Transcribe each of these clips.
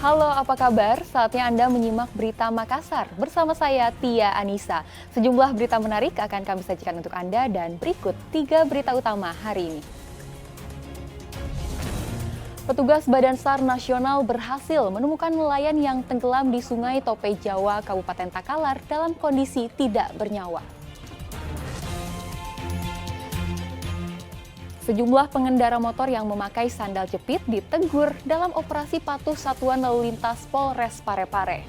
Halo, apa kabar? Saatnya Anda menyimak Berita Makassar. Bersama saya, Tia Anissa. Sejumlah berita menarik akan kami sajikan untuk Anda dan berikut 3 berita utama hari ini. Petugas Badan SAR Nasional berhasil menemukan nelayan yang tenggelam di Sungai Tope Jawa, Kabupaten Takalar dalam kondisi tidak bernyawa. Sejumlah pengendara motor yang memakai sandal jepit ditegur dalam operasi patuh Satuan Lalu Lintas Polres Parepare.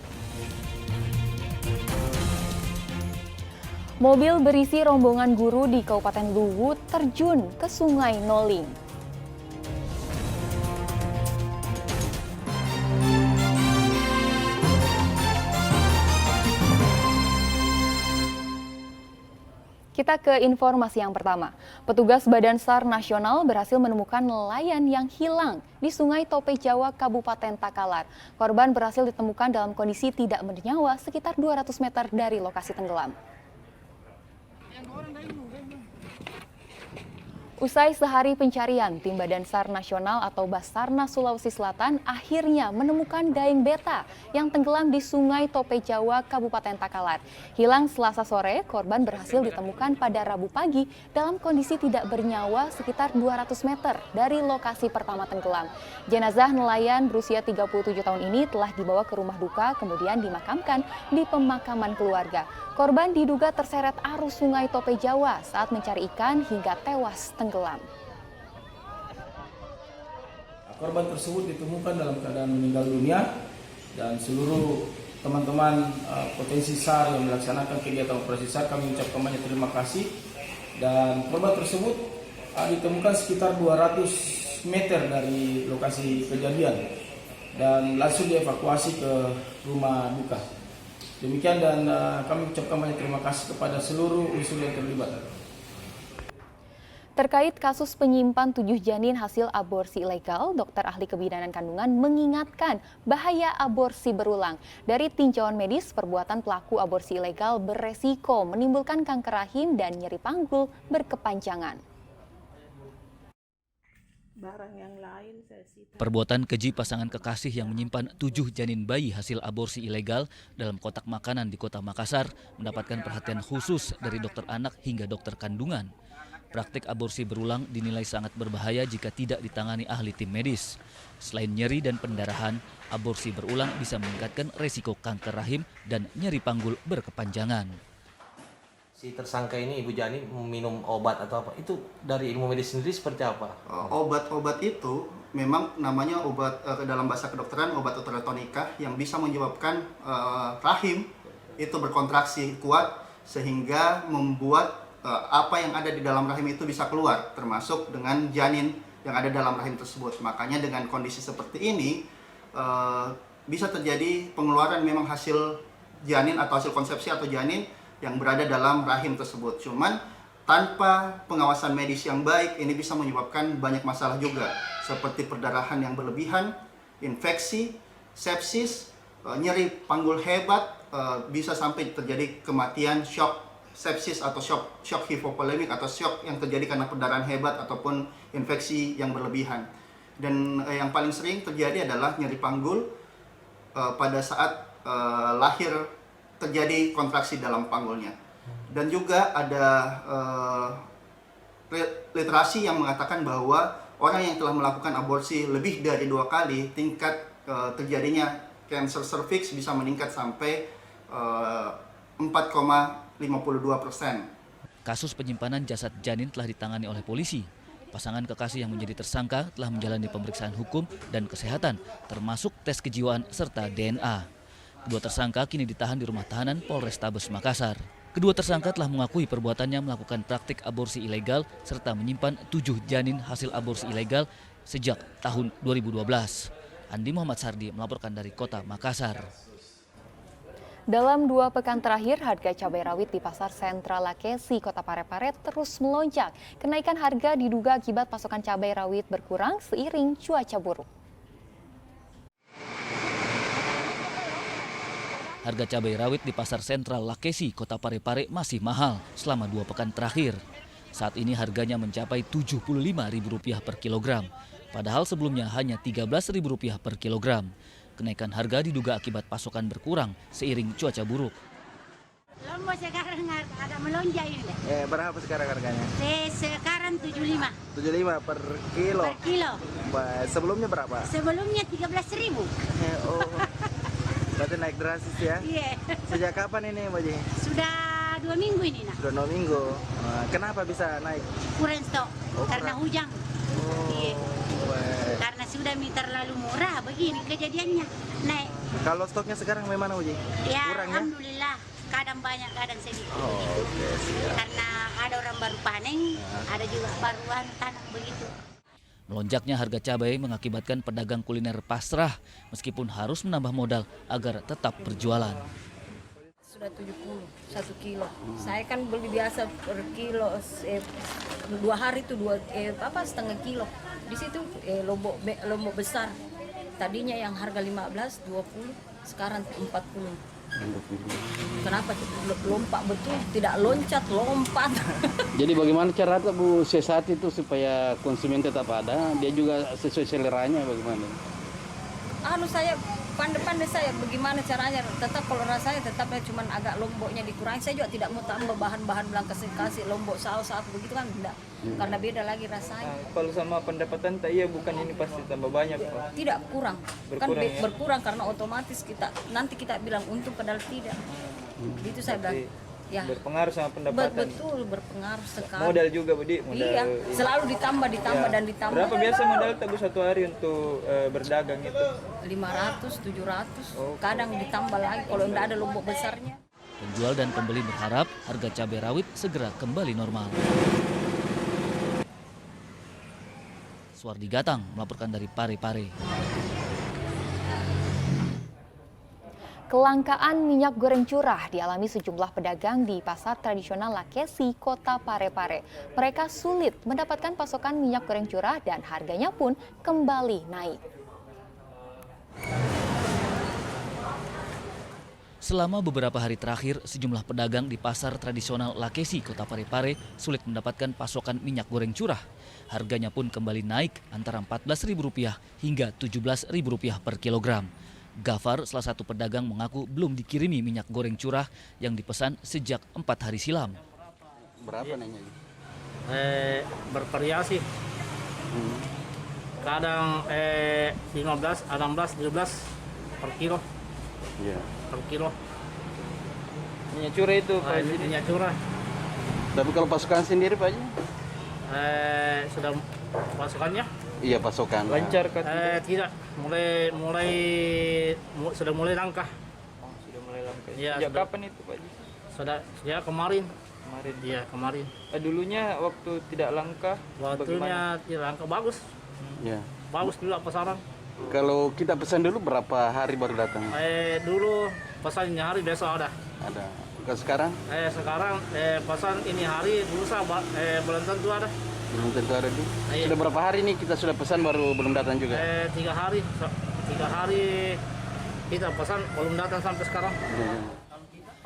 Mobil berisi rombongan guru di Kabupaten Luwu terjun ke Sungai Noling. Kita ke informasi yang pertama. Petugas Badan SAR Nasional berhasil menemukan nelayan yang hilang di Sungai Tope Jawa, Kabupaten Takalar. Korban berhasil ditemukan dalam kondisi tidak bernyawa sekitar 200 meter dari lokasi tenggelam. Usai sehari pencarian, tim Badan SAR Nasional atau Basarnas Sulawesi Selatan akhirnya menemukan daeng beta yang tenggelam di Sungai Tope Jawa, Kabupaten Takalar. Hilang Selasa sore, korban berhasil ditemukan pada Rabu pagi dalam kondisi tidak bernyawa sekitar 200 meter dari lokasi pertama tenggelam. Jenazah nelayan berusia 37 tahun ini telah dibawa ke rumah duka kemudian dimakamkan di pemakaman keluarga. Korban diduga terseret arus Sungai Tope Jawa saat mencari ikan hingga tewas tenggelam. Korban tersebut ditemukan dalam keadaan meninggal dunia dan seluruh teman-teman potensi SAR yang melaksanakan kegiatan operasi SAR kami ucapkan banyak terima kasih. Dan korban tersebut ditemukan sekitar 200 meter dari lokasi kejadian dan langsung dievakuasi ke rumah duka. Demikian dan kami ucapkan banyak terima kasih kepada seluruh unsur yang terlibat. Terkait kasus penyimpan 7 janin hasil aborsi ilegal, dokter ahli kebidanan kandungan mengingatkan bahaya aborsi berulang. Dari tinjauan medis, perbuatan pelaku aborsi ilegal beresiko menimbulkan kanker rahim dan nyeri panggul berkepanjangan. Perbuatan keji pasangan kekasih yang menyimpan 7 janin bayi hasil aborsi ilegal dalam kotak makanan di Kota Makassar mendapatkan perhatian khusus dari dokter anak hingga dokter kandungan. Praktik aborsi berulang dinilai sangat berbahaya jika tidak ditangani ahli tim medis. Selain nyeri dan pendarahan, aborsi berulang bisa meningkatkan resiko kanker rahim dan nyeri panggul berkepanjangan. Si tersangka ini Ibu Jani minum obat atau apa? Itu dari ilmu medis sendiri seperti apa? Obat-obat itu memang namanya obat dalam bahasa kedokteran obat ultratonika yang bisa menyebabkan rahim itu berkontraksi kuat sehingga membuat apa yang ada di dalam rahim itu bisa keluar, termasuk dengan janin yang ada dalam rahim tersebut. Makanya dengan kondisi seperti ini bisa terjadi pengeluaran memang hasil janin atau hasil konsepsi atau janin yang berada dalam rahim tersebut. Cuman tanpa pengawasan medis yang baik ini bisa menyebabkan banyak masalah juga seperti perdarahan yang berlebihan, infeksi, sepsis, nyeri panggul hebat, bisa sampai terjadi kematian, shock sepsis atau shock hipovolemik atau shock yang terjadi karena perdarahan hebat ataupun infeksi yang berlebihan. Dan yang paling sering terjadi adalah nyeri panggul pada saat lahir terjadi kontraksi dalam panggulnya. Dan juga ada literasi yang mengatakan bahwa orang yang telah melakukan aborsi lebih dari 2 kali, tingkat terjadinya kanker serviks bisa meningkat sampai 4,52%. Kasus penyimpanan jasad janin telah ditangani oleh polisi. Pasangan kekasih yang menjadi tersangka telah menjalani pemeriksaan hukum dan kesehatan, termasuk tes kejiwaan serta DNA. Kedua tersangka kini ditahan di rumah tahanan Polrestabes Makassar. Kedua tersangka telah mengakui perbuatannya melakukan praktik aborsi ilegal serta menyimpan 7 janin hasil aborsi ilegal sejak tahun 2012. Andi Muhammad Sardi melaporkan dari Kota Makassar. Dalam 2 pekan terakhir, harga cabai rawit di Pasar Sentral Lakesi, Kota Parepare terus melonjak. Kenaikan harga diduga akibat pasokan cabai rawit berkurang seiring cuaca buruk. Harga cabai rawit di Pasar Sentral Lakesi, Kota Parepare masih mahal selama 2 pekan terakhir. Saat ini harganya mencapai Rp75.000 per kilogram, padahal sebelumnya hanya Rp13.000 per kilogram. Kenaikan harga diduga akibat pasokan berkurang seiring cuaca buruk. Lombok sekarang agak melonjak ini. Berapa sekarang harganya? Sekarang 75 75 per kilo. per kilo. Sebelumnya berapa? Sebelumnya 13.000. Oh, berarti naik drastis ya? Iya. Sejak kapan ini Mbak Ji? Sudah 2 minggu ini nah. Sudah 2 minggu. Kenapa bisa naik? Kurang stok Oh, karena kurang. hujan. Oh, Iya. baik. Karena sudah terlalu murah begini kejadiannya. Naik. Kalau stoknya sekarang bagaimana Mbak Ji? Ya, Kurang ya? alhamdulillah. Kadang banyak, kadang sedikit. Oh, oke, siap. Karena ada orang baru panen, ada juga baruan tanah begitu. Melonjaknya harga cabai mengakibatkan pedagang kuliner pasrah meskipun harus menambah modal agar tetap berjualan. Sudah 70 1 kilo. Saya kan beli biasa per kilo 2 hari itu setengah kilo. Di situ lombok besar. Tadinya yang harga 15 20 sekarang 40. Kenapa lompat betul, tidak loncat, lompat. Jadi bagaimana cara Bu siasat itu supaya konsumen tetap ada, dia juga sesuai seleranya bagaimana? Saya pandai-pandai saya bagaimana caranya, tetap kalau rasanya tetap cuma agak lomboknya dikurangi. Saya juga tidak mau tambah bahan-bahan bilang kasih lombok saus apa begitu kan enggak. Karena beda lagi rasanya. Kalau sama pendapatan tak iya bukan ini pasti tambah banyak Pak. Tidak kurang. Berkurang, ya? Berkurang karena otomatis nanti kita bilang untung padahal tidak. Itu saya bilang. Ya. Berpengaruh sama pendapatan. Betul, berpengaruh sekali. Modal juga Budi, modal. Iya, selalu ditambah dan ditambah. Berapa biasa modal Teguh satu hari untuk berdagang itu? 500, 700. Oh. Kadang ditambah lagi kalau tidak ada lombok besarnya. Penjual dan pembeli berharap harga cabai rawit segera kembali normal. Suardi Gatang melaporkan dari Parepare. Kelangkaan minyak goreng curah dialami sejumlah pedagang di pasar tradisional Lakesi, Kota Parepare. Mereka sulit mendapatkan pasokan minyak goreng curah dan harganya pun kembali naik. Selama beberapa hari terakhir, sejumlah pedagang di pasar tradisional Lakesi, Kota Parepare sulit mendapatkan pasokan minyak goreng curah. Harganya pun kembali naik antara Rp14.000 hingga Rp17.000 per kilogram. Gafar, salah satu pedagang, mengaku belum dikirimi minyak goreng curah yang dipesan sejak 4 hari silam. Berapa nanya? Bervariasi. Kadang 15, 16, 17 per kilo. Iya. Per kilo. Minyak curah itu Pak. Minyak curah. Tapi kalau pasokan sendiri Pak Haji? Sudah pasukannya? Iya pasokan. Lancar kan? Tidak, sudah mulai langkah. Sudah mulai langka. Iya, Sejak sudah. kapan itu Pak? Sudah ya kemarin. Kemarin. Iya, kemarin. Dulunya waktu tidak langka. Waktunya tidak langkah, bagus. Iya. Bagus juga pasaran. Kalau kita pesan dulu berapa hari baru datang? Dulu pesannya hari besok ada. Ada. Kalau sekarang? Sekarang pesan ini hari lusa belum tentu ada. Belum tentu ada dulu. Iya. Sudah berapa hari nih kita sudah pesan baru belum datang juga? 3 hari. 3 hari kita pesan belum datang sampai sekarang. Iya.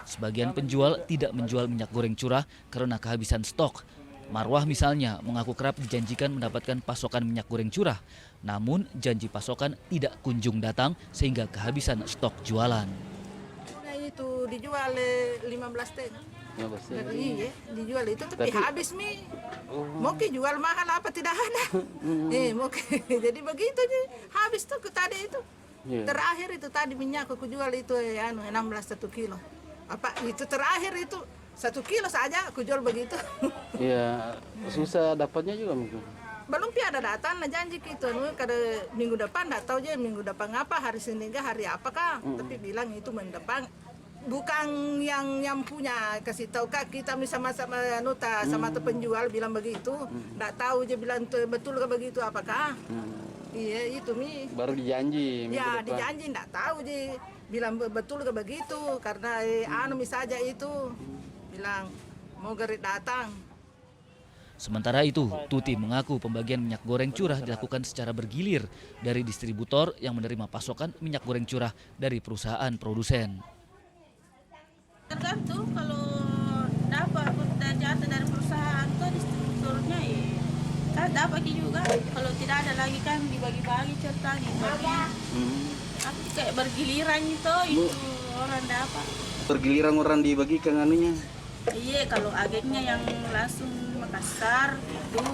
Sebagian penjual tidak menjual minyak goreng curah karena kehabisan stok. Marwah misalnya mengaku kerap dijanjikan mendapatkan pasokan minyak goreng curah. Namun janji pasokan tidak kunjung datang sehingga kehabisan stok jualan. Itu dijual 15 teng. Iya, dijual itu tapi habis mi. Mau jual mahal apa tidak ada. Mau jadi begitu habis tuh tadi itu. Terakhir itu tadi minyak aku jual itu 16 1 kilo. Apa itu terakhir itu 1 kilo saja aku jual begitu. Iya, susah dapatnya juga mungkin. Belum ada datang, janji gitu. Kada minggu depan, tidak tahu aja minggu depan apa, hari Senin ke hari apakah. Tapi bilang itu minggu depan. Bukan yang punya kasih tahu kak kita sama-sama nota sama penjual bilang begitu. Tidak tahu aja bilang betul ke begitu apakah. Iya itu mi. Baru dijanji. Ya dijanji tidak tahu aja bilang betul ke begitu karena saja itu bilang mau gerit datang. Sementara itu, Tuti mengaku pembagian minyak goreng curah dilakukan secara bergilir dari distributor yang menerima pasokan minyak goreng curah dari perusahaan produsen. Tergantung kalau dapat jatah dari perusahaan ke distributornya ya kan dapat juga. Kalau tidak ada lagi kan dibagi-bagi ceritanya. Tapi kayak bergiliran itu orang dapat. Bergiliran orang dibagikan anunya. Iya, kalau agennya yang langsung Makassar itu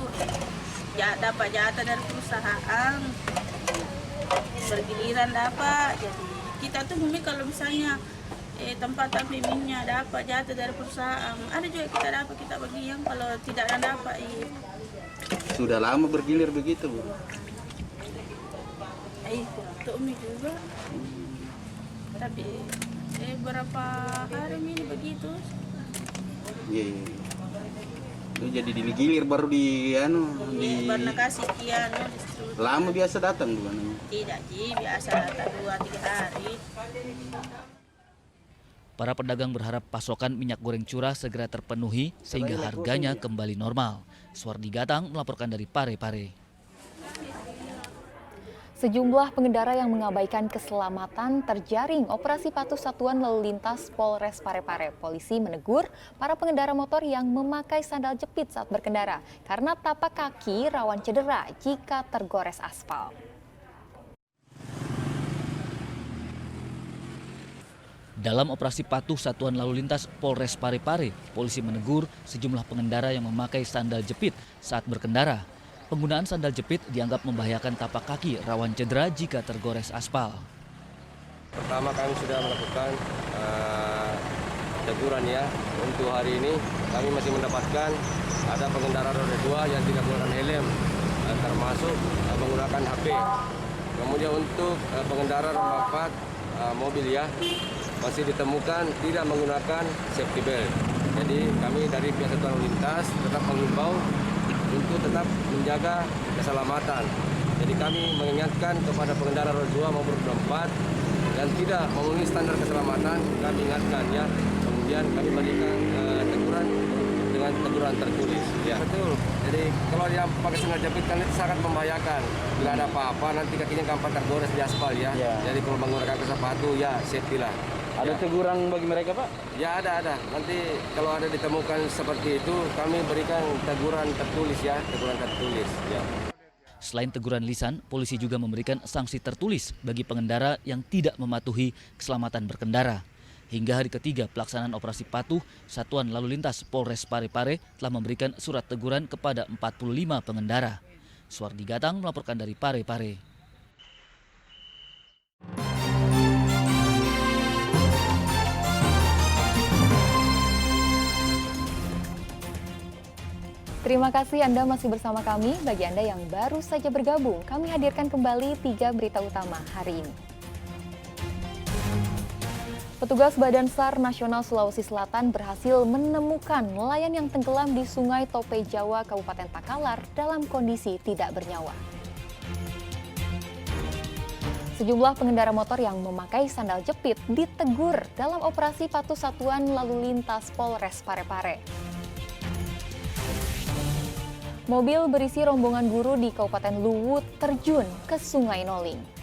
ya dapat jatah dari perusahaan. Bergiliran dapat. Jadi kita tuh bumi kalau misalnya tempat minyak dapat jatah dari perusahaan, ada juga kita dapat, kita bagi yang kalau tidak ada dapat. Iya. Sudah lama bergilir begitu, Bu? Untuk mie juga. Tapi berapa hari ini begitu. Iya. Itu jadi digilir baru di Baru kasih kian. Lama biasa datang bukan? Tidak, Ji, biasa datang 2-3 hari. Para pedagang berharap pasokan minyak goreng curah segera terpenuhi sehingga harganya kembali normal. Suwardi Gatang melaporkan dari Parepare. Sejumlah pengendara yang mengabaikan keselamatan terjaring operasi patuh Satuan Lalu Lintas Polres Parepare. Polisi menegur para pengendara motor yang memakai sandal jepit saat berkendara karena tapak kaki rawan cedera jika tergores aspal. Dalam operasi patuh Satuan Lalu Lintas Polres Parepare, polisi menegur sejumlah pengendara yang memakai sandal jepit saat berkendara. Penggunaan sandal jepit dianggap membahayakan tapak kaki rawan cedera jika tergores aspal. Pertama kami sudah melakukan teguran ya. Untuk hari ini kami masih mendapatkan ada pengendara roda 2 yang tidak menggunakan helm, termasuk menggunakan HP. Kemudian untuk pengendara roda 4 mobil ya, masih ditemukan tidak menggunakan safety belt. Jadi kami dari pihak Satuan Lalu Lintas tetap mengimbau untuk tetap menjaga keselamatan. Jadi kami mengingatkan kepada pengendara roda 2 maupun roda 4 yang tidak memenuhi standar keselamatan, kami ingatkan ya. Kemudian kami berikan teguran dengan teguran tertulis. Ya. Betul. Jadi kalau dia pakai sandal jepit kan itu sangat membahayakan. Bila ada apa-apa nanti kakinya gampang tergores di aspal ya. Jadi kalau menggunakan sepatu ya safety lah. Ada teguran bagi mereka, Pak? Ya ada. Nanti kalau ada ditemukan seperti itu, kami berikan teguran tertulis ya, teguran tertulis. Ya. Selain teguran lisan, polisi juga memberikan sanksi tertulis bagi pengendara yang tidak mematuhi keselamatan berkendara. Hingga hari ketiga pelaksanaan operasi patuh, Satuan Lalu Lintas Polres Parepare telah memberikan surat teguran kepada 45 pengendara. Suwardi Gatang melaporkan dari Parepare. Terima kasih Anda masih bersama kami. Bagi Anda yang baru saja bergabung, kami hadirkan kembali 3 berita utama hari ini. Petugas Badan SAR Nasional Sulawesi Selatan berhasil menemukan nelayan yang tenggelam di Sungai Tope Jawa, Kabupaten Takalar dalam kondisi tidak bernyawa. Sejumlah pengendara motor yang memakai sandal jepit ditegur dalam operasi patuh Satuan Lalu Lintas Polres Parepare. Mobil berisi rombongan guru di Kabupaten Luwu terjun ke Sungai Noling.